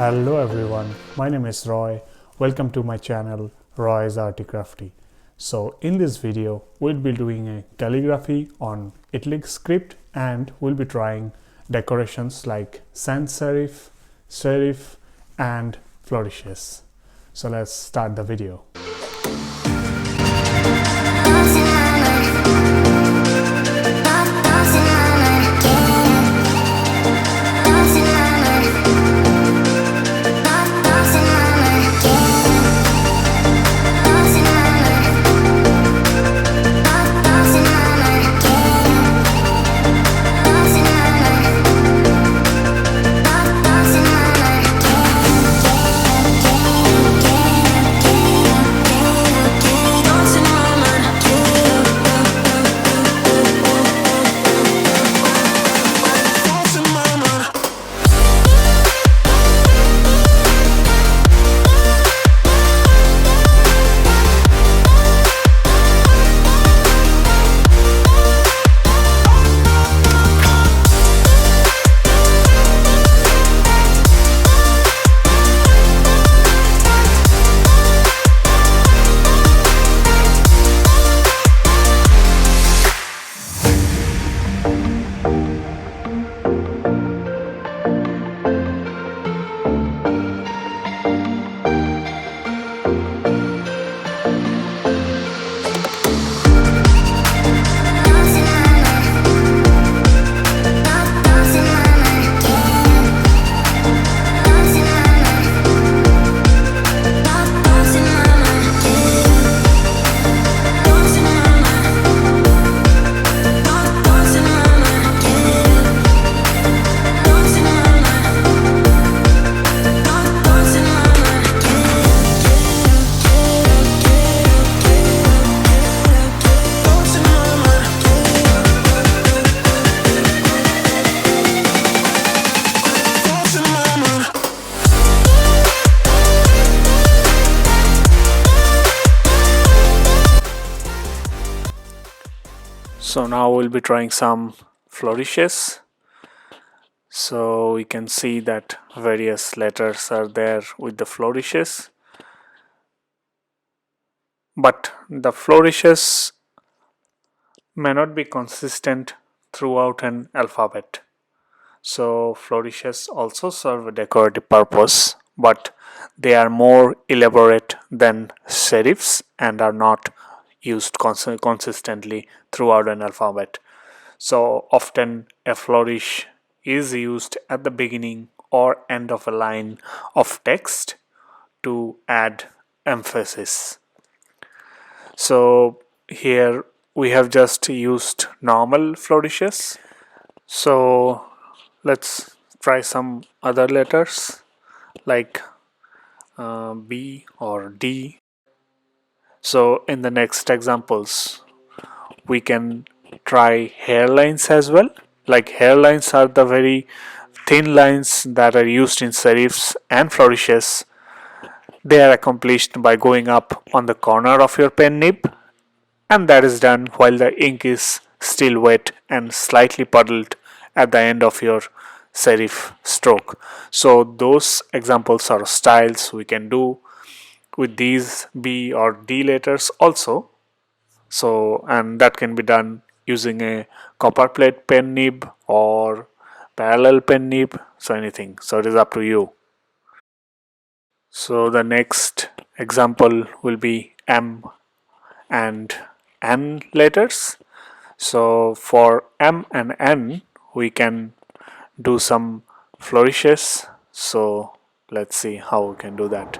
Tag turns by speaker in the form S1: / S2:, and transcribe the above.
S1: Hello everyone, my name is Roy. Welcome to my channel Roy's Arty Crafty. So in this video we'll be doing a calligraphy on italic script and we'll be trying decorations like sans serif, serif and flourishes. So let's start the video. So now we'll be trying some flourishes. So we can see that various letters are there with the flourishes. But the flourishes may not be consistent throughout an alphabet. So flourishes also serve a decorative purpose, but they are more elaborate than serifs and are not used consistently throughout an alphabet. So often a flourish is used at the beginning or end of a line of text to add emphasis. So here we have just used normal flourishes. So let's try some other letters like B or D. So in the next examples we can try hairlines as well. Like hairlines are the very thin lines that are used in serifs and flourishes. They are accomplished by going up on the corner of your pen nib, and that is done while the ink is still wet and slightly puddled at the end of your serif stroke. So those examples are styles we can do with these B or D letters also. So, and that can be done using a copper plate pen nib or parallel pen nib, so anything. So it is up to you. So the next example will be M and N letters. So for M and N we can do some flourishes. So let's see how we can do that.